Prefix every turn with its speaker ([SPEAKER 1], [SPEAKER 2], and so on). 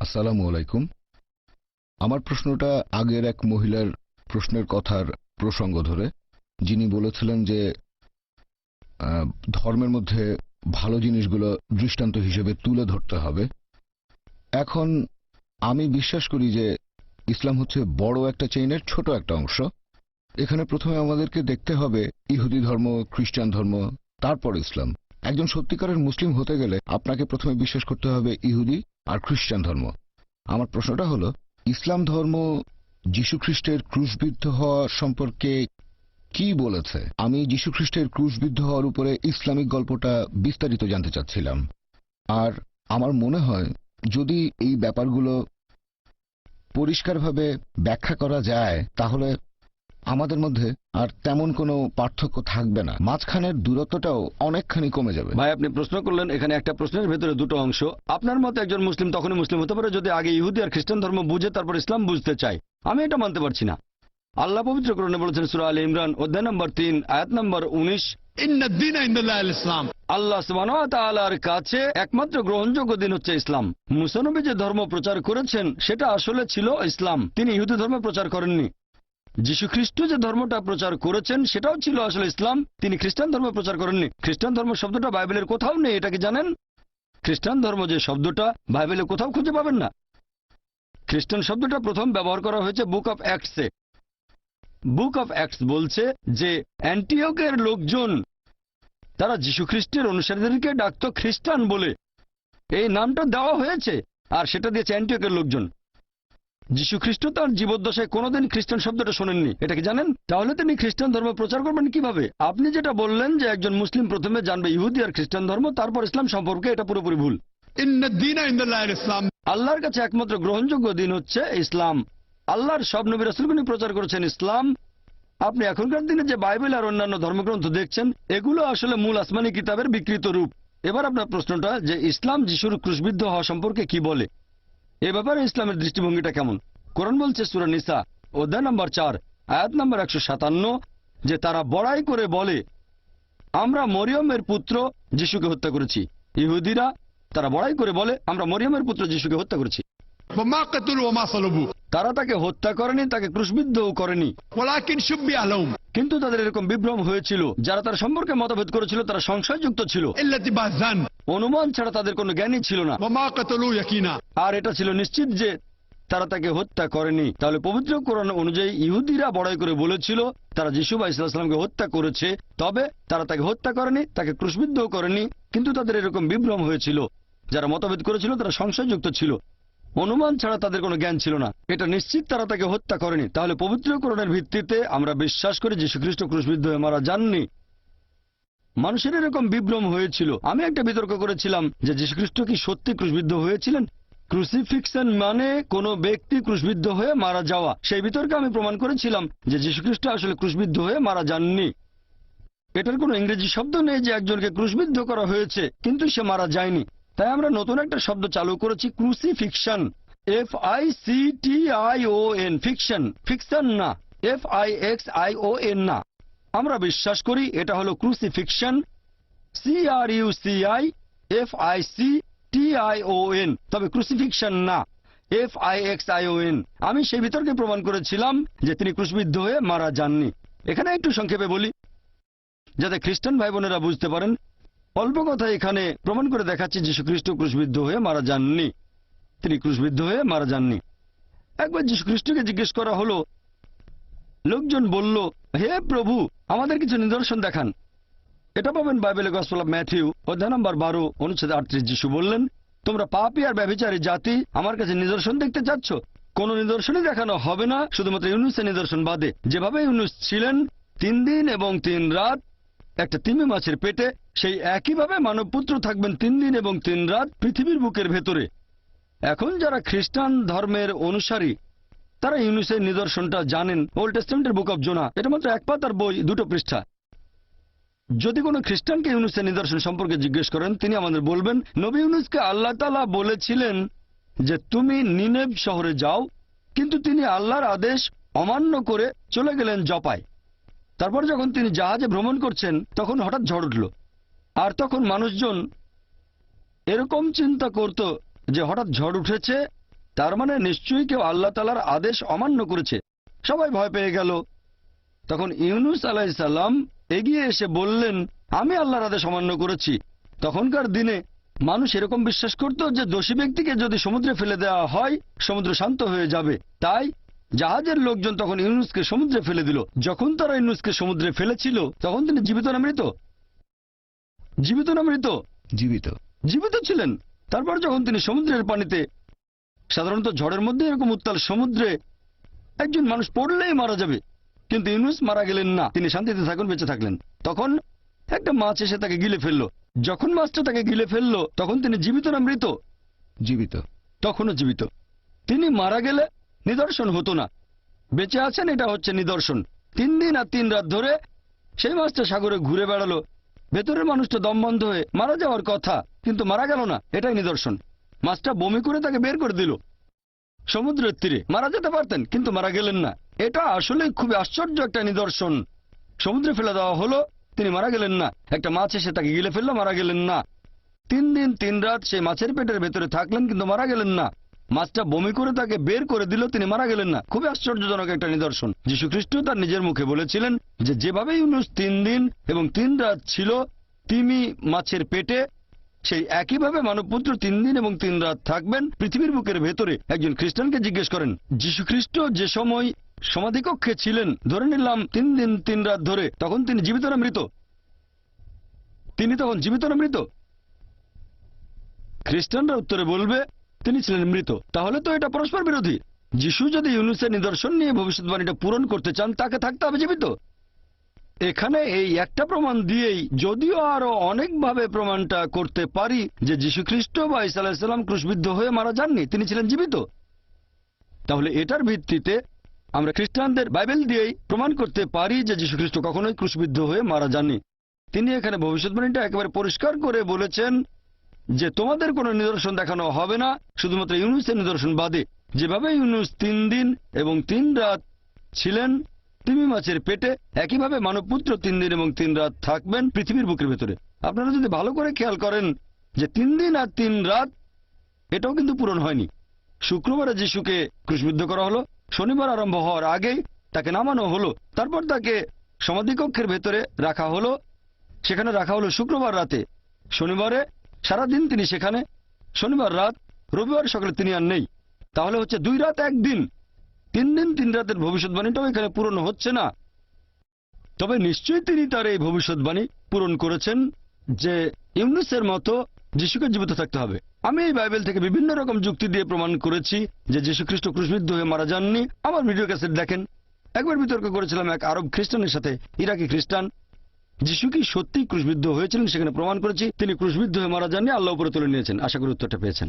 [SPEAKER 1] আসসালামু আলাইকুম। আমার প্রশ্নটা আগের এক মহিলার প্রশ্নের কথার প্রসঙ্গ ধরে, যিনি বলেছিলেন যে ধর্মের মধ্যে ভালো জিনিসগুলো দৃষ্টান্ত হিসেবে তুলে ধরতে হবে। এখন আমি বিশ্বাস করি যে ইসলাম হচ্ছে বড় একটা চেইনের ছোট একটা অংশ। এখানে প্রথমে আমাদেরকে দেখতে হবে ইহুদি ধর্ম, খ্রিস্টান ধর্ম, তারপর ইসলাম। একজন সত্যিকারের মুসলিম হতে গেলে আপনাকে প্রথমে বিশ্বাস করতে হবে ইহুদি আর খ্রিস্টান ধর্ম। আমার প্রশ্নটা হলো, ইসলাম ধর্ম যীশুখ্রিস্টের ক্রুশবিদ্ধ হওয়া সম্পর্কে কি বলেছে? আমি যীশুখ্রিস্টের ক্রুশবিদ্ধ হওয়ার উপরে ইসলামিক গল্পটা বিস্তারিত জানতে চাচ্ছিলাম। আর আমার মনে হয় যদি এই ব্যাপারগুলো পরিষ্কারভাবে ব্যাখ্যা করা যায় তাহলে আমাদের মধ্যে আর তেমন কোনো পার্থক্য থাকবে না, মাঝখানের দূরত্বটাও অনেকখানি কমে যাবে।
[SPEAKER 2] ভাই, আপনি প্রশ্ন করলেন, এখানে একটা প্রশ্নের ভেতরে দুটো অংশ। আপনার মতে একজন মুসলিম তখনই মুসলিম হতে পারে যদি আগে ইহুদি আর খ্রিস্টান ধর্ম বুঝে তারপর ইসলাম বুঝতে চায়। আমি এটা মানতে পারছি না। আল্লাহ পবিত্র কোরআনে বলেছেন সূরা আলে ইমরান অধ্যায় নম্বর 3 আয়াত নম্বর 19, আল্লাহ সুবহানাহু ওয়া তাআলার কাছে একমাত্র গ্রহণযোগ্য দিন হচ্ছে ইসলাম। মুসা নবী যে ধর্ম প্রচার করেছেন সেটা আসলে ছিল ইসলাম, তিনি ইহুদি ধর্ম প্রচার করেননি। যীশু খ্রিস্ট যে ধর্মটা প্রচার করেছেন সেটাও ছিল আসলে ইসলাম, তিনি খ্রিস্টান ধর্ম প্রচার করেননি। খ্রিস্টান ধর্ম শব্দটা বাইবেলের কোথাও নেই, এটা কি জানেন? খ্রিস্টান ধর্ম যে শব্দটা বাইবেলে কোথাও খুঁজে পাবেন না। খ্রিস্টান শব্দটা প্রথম ব্যবহার করা হয়েছে বুক অফ অ্যাক্টসে। বুক অফ অ্যাক্টস বলছে যে অ্যান্টিওকের লোকজন তারা যীশু খ্রিস্টের অনুসারীদেরকে ডাকত খ্রিস্টান বলে, এই নামটা দেওয়া হয়েছে আর সেটা দিয়েছে অ্যান্টিওকের লোকজন। যীশু খ্রিস্ট তার জীবদ্দশায় কোনোদিন খ্রিস্টান শব্দটা শোনেননি, এটা কি জানেন? তাহলে তিনি খ্রিস্টান ধর্ম প্রচার করবেন কিভাবে? আপনি যেটা বললেন যে একজন মুসলিম প্রথমে জানবে ইহুদি আর খ্রিস্টান ধর্ম তারপর ইসলাম সম্পর্কে, এটা পুরোপুরি ভুল। আল্লাহর কাছে একমাত্র গ্রহণযোগ্য দিন হচ্ছে ইসলাম। আল্লাহর সব নবী রাসূলগণ প্রচার করেছেন ইসলাম। আপনি এখনকার দিনে যে বাইবেল আর অন্যান্য ধর্মগ্রন্থ দেখছেন এগুলো আসলে মূল আসমানি কিতাবের বিকৃত রূপ। এবার আপনার প্রশ্নটা যে ইসলাম যিশুর ক্রুশবিদ্ধ হওয়া সম্পর্কে কি বলে, এ ব্যাপারে ইসলামের দৃষ্টিভঙ্গিটা কেমন? কোরআন বলছে সূরা নিসা অধ্যায় নম্বর 4 আয়াত নম্বর 157 যে তারা বড়াই করে বলে আমরা মরিয়মের পুত্র যিশুকে হত্যা করেছি। ইহুদিরা তারা বড়াই করে বলে আমরা মরিয়মের পুত্র যিশুকে হত্যা করেছি। তারা তাকে হত্যা করেনি, তাকে ক্রুশবিদ্ধও করেনি, কিন্তু তাদের এরকম বিভ্রম হয়েছিল। যারা তার সম্পর্কে মতভেদ করেছিল তারা সংশয়যুক্ত ছিল, অনুমান ছাড়া তাদের কোনো জ্ঞানই ছিল না, আর এটা ছিল নিশ্চিত যে তারা তাকে হত্যা করেনি। তাহলে পবিত্র কোরআন অনুযায়ী ইহুদিরা বড়াই করে বলেছিল তারা যিশু আলাইহিস সালামকে হত্যা করেছে, তবে তারা তাকে হত্যা করেনি, তাকে ক্রুশবিদ্ধও করেনি, কিন্তু তাদের এরকম বিভ্রম হয়েছিল। যারা মতভেদ করেছিল তারা সংশয়যুক্ত ছিল, অনুমান ছাড়া তাদের কোনো জ্ঞান ছিল না, এটা নিশ্চিত তারা তাকে হত্যা করেনি। তাহলে পবিত্র কোরআনের ভিত্তিতে আমরা বিশ্বাস করি যীশু খ্রিস্ট ক্রুশবিদ্ধ হয়ে মারা যাননি। মানুষের এরকম বিভ্রম হয়েছিল। আমি একটা বিতর্ক করেছিলাম যে যীশু খ্রিস্ট কি সত্যি ক্রুশবিদ্ধ হয়েছিলেন। ক্রুসিফিক্সন মানে কোনো ব্যক্তি ক্রুশবিদ্ধ হয়ে মারা যাওয়া। সেই বিতর্কে আমি প্রমাণ করেছিলাম যে যীশু খ্রিস্ট আসলে ক্রুশবিদ্ধ হয়ে মারা যাননি। এটার কোনো ইংরেজি শব্দ নেই যে একজনকে ক্রুশবিদ্ধ করা হয়েছে কিন্তু সে মারা যায়নি। তাই আমরা নতুন একটা শব্দ চালু করেছি, ক্রুসিফিকশন। FICTION, ফিকশন, ফিকশন না, FIXION না। আমরা বিশ্বাস করি এটা হলো ক্রুসিফিকশন, CRUCIFICTION, তবে ক্রুসিফিকশন না, FIXION। আমি সেই বিতর্কে প্রমাণ করেছিলাম যে তিনি ক্রুশবিদ্ধ হয়ে মারা যাননি। এখানে একটু সংক্ষেপে বলি যাতে খ্রিস্টান ভাই বোনেরা বুঝতে পারেন। অল্প কথা এখানে প্রমাণ করে দেখাচ্ছি যীশু খ্রিস্ট ক্রুশবিদ্ধ হয়ে মারা যাননি, তিনি ক্রুশবিদ্ধ হয়ে মারা যাননি। একবার যীশু খ্রিস্টকে জিজ্ঞেস করা হলো, লোকজন বলল হে প্রভু আমাদের কিছু নিদর্শন দেখান। এটা পাবেন বাইবেলে গসপেল অফ ম্যাথিউ অধ্যায় নম্বর 12 অনুচ্ছেদ 38। যীশু বললেন তোমরা পাপী আর ব্যভিচারী জাতি আমার কাছে নিদর্শন দেখতে চাচ্ছ, কোন নিদর্শনই দেখানো হবে না শুধুমাত্র ইউনুসের নিদর্শন বাদে। যেভাবে ইউনুস ছিলেন 3 দিন এবং 3 রাত একটা তিমি মাছের পেটে, সেই একইভাবে মানবপুত্র থাকবেন 3 দিন এবং 3 রাত পৃথিবীর বুকের ভেতরে। এখন যারা খ্রিস্টান ধর্মের অনুসারী তারা ইউনুসের নিদর্শনটা জানেন। ওল্ড টেস্টামেন্টের বুক অফ জোনা, এটা মাত্র 1 পাতার বই, 2 পৃষ্ঠা। যদি কোনো খ্রিস্টানকে ইউনুসের নিদর্শন সম্পর্কে জিজ্ঞেস করেন তিনি আমাদের বলবেন নবী ইউনুসকে আল্লাহ তাআলা বলেছিলেন যে তুমি নিনেভ শহরে যাও, কিন্তু তিনি আল্লাহর আদেশ অমান্য করে চলে গেলেন জপায়। তারপর যখন তিনি জাহাজে ভ্রমণ করছেন তখন হঠাৎ ঝড় উঠল, আর তখন মানুষজন এরকম চিন্তা করত যে হঠাৎ ঝড় উঠেছে তার মানে নিশ্চয়ই কেউ আল্লাহ তাআলার আদেশ অমান্য করেছে। সবাই ভয় পেয়ে গেল। তখন ইউনূস আলাইহিস সালাম এগিয়ে এসে বললেন, আমি আল্লাহর আদেশ অমান্য করেছি। তখনকার দিনে মানুষ এরকম বিশ্বাস করত যে দোষী ব্যক্তিকে যদি সমুদ্রে ফেলে দেওয়া হয় সমুদ্র শান্ত হয়ে যাবে। তাই জাহাজের লোকজন তখন ইউনূসকে সমুদ্রে ফেলে দিল। যখন তারা ইউনূসকে সমুদ্রে ফেলেছিল তখন তিনি জীবিত না মৃত? জীবিত না মৃত?
[SPEAKER 1] জীবিত।
[SPEAKER 2] জীবিত ছিলেন। তারপর যখন তিনি সমুদ্রের পানিতে, সাধারণত ঝড়ের মধ্যে এরকম উত্তাল সমুদ্রে একজন মানুষ পড়লেই মারা যাবে, কিন্তু ইউনূস মারা গেলেন না, তিনি শান্তিতে থাকুন, বেঁচে থাকলেন। তখন একটা মাছ এসে তাকে গিলে ফেললো। যখন মাছটা তাকে গিলে ফেললো তখন তিনি জীবিত না মৃত?
[SPEAKER 1] জীবিত।
[SPEAKER 2] তখনও জীবিত। তিনি মারা গেলে নিদর্শন হতো না, বেঁচে আছেন এটা হচ্ছে নিদর্শন। 3 দিন আর 3 রাত ধরে সেই মাছটা সাগরে ঘুরে বেড়ালো। ভেতরের মানুষটা দম বন্ধ হয়ে মারা যাওয়ার কথা, কিন্তু মারা গেল না, এটাই নিদর্শন। মাছটা বমি করে তাকে বের করে দিল সমুদ্রের তীরে। মারা যেতে পারতেন কিন্তু মারা গেলেন না। এটা আসলে খুবই আশ্চর্য একটা নিদর্শন। সমুদ্রে ফেলে দেওয়া হলো, তিনি মারা গেলেন না। একটা মাছ এসে তাকে গিলে ফেললো, মারা গেলেন না। 3 দিন 3 রাত সেই মাছের পেটের ভেতরে থাকলেন কিন্তু মারা গেলেন না। মাছটা বমি করে তাকে বের করে দিল, তিনি মারা গেলেন না। খুবই আশ্চর্যজনক একটা নিদর্শন। যীশু খ্রিস্ট তার নিজের মুখে বলেছিলেন যে যেভাবে ইউনূস 3 দিন এবং 3 রাত ছিল তিমি মাছের পেটে, সেই একইভাবে মানবপুত্র 3 দিন এবং 3 রাত থাকবেন পৃথিবীর বুকের ভেতরে। একজন খ্রিস্টানকে জিজ্ঞেস করেন, যীশু খ্রিস্ট যে সময় সমাধিকক্ষে ছিলেন, ধরে নিলাম 3 দিন 3 রাত ধরে, তখন তিনি জীবিত না মৃত? তিনি তখন জীবিত না মৃত? খ্রিস্টানরা উত্তরে বলবে তিনি ছিলেন মৃত। তাহলে তো এটা পরস্পর বিরোধী। যিশু যদি ইউনূসের নিদর্শন নিয়ে ভবিষ্যৎবাণীটা পূরণ করতে চান, তাকে থাকতে হবে জীবিত। এখানে এই একটা প্রমাণ দিয়েই, যদিও আরো অনেকভাবে প্রমাণটা করতে পারি যে যীশু খ্রিস্ট বা ঈসা আলাইহিস সালাম ক্রুশবিদ্ধ হয়ে মারা যাননি, তিনি ছিলেন জীবিত। তাহলে এটার ভিত্তিতে আমরা খ্রিস্টানদের বাইবেল দিয়েই প্রমাণ করতে পারি যে যীশু খ্রিস্ট কখনোই ক্রুশবিদ্ধ হয়ে মারা যাননি। তিনি এখানে ভবিষ্যৎবাণীটা একেবারে পরিষ্কার করে বলেছেন যে তোমাদের কোনো নিদর্শন দেখানো হবে না, শুধুমাত্র ইউনূসের নিদর্শন বাদে। যেভাবে ইউনূস 3 দিন এবং 3 রাত ছিলেন তিমি মাছের পেটে, একইভাবে মানবপুত্র 3 দিন এবং 3 রাত থাকবেন পৃথিবীর বুকের ভেতরে। আপনারা যদি ভালো করে খেয়াল করেন যে 3 দিন আর 3 রাত এটাও কিন্তু পূরণ হয়নি। শুক্রবারে যিশুকে ক্রুশবিদ্ধ করা হলো, শনিবার আরম্ভ হওয়ার আগেই তাকে নামানো হলো, তারপর তাকে সমাধিকক্ষের ভেতরে রাখা হলো। সেখানে রাখা হলো শুক্রবার রাতে, শনিবারে সারাদিন তিনি সেখানে, শনিবার রাত, রবিবার সকালে তিনি আর নেই। তাহলে হচ্ছে 2 রাত 1 দিন, 3 দিন 3 রাতের ভবিষ্যৎবাণীটাও এখানে পূরণ হচ্ছে না। তবে নিশ্চয়ই তিনি তার এই ভবিষ্যৎবাণী পূরণ করেছেন যে ইউনূসের মতো যিশুকে জীবিত থাকতে হবে। আমি এই বাইবেল থেকে বিভিন্ন রকম যুক্তি দিয়ে প্রমাণ করেছি যে যীশু খ্রিস্ট ক্রুশবিদ্ধ হয়ে মারা যাননি। আমার ভিডিও ক্যাসেট দেখেন। একবার বিতর্ক করেছিলাম এক আরব খ্রিস্টানের সাথে, ইরাকি খ্রিস্টান। যিশু কি সত্যিই ক্রুশবিদ্ধ হয়েছিলেন সেখানে প্রমাণ করেছি। তিনি ক্রুশবিদ্ধ হয়ে মারা যাননি, আল্লাহ উপরে তুলে নিয়েছেন। আশা করি উত্তরটা পেয়েছেন।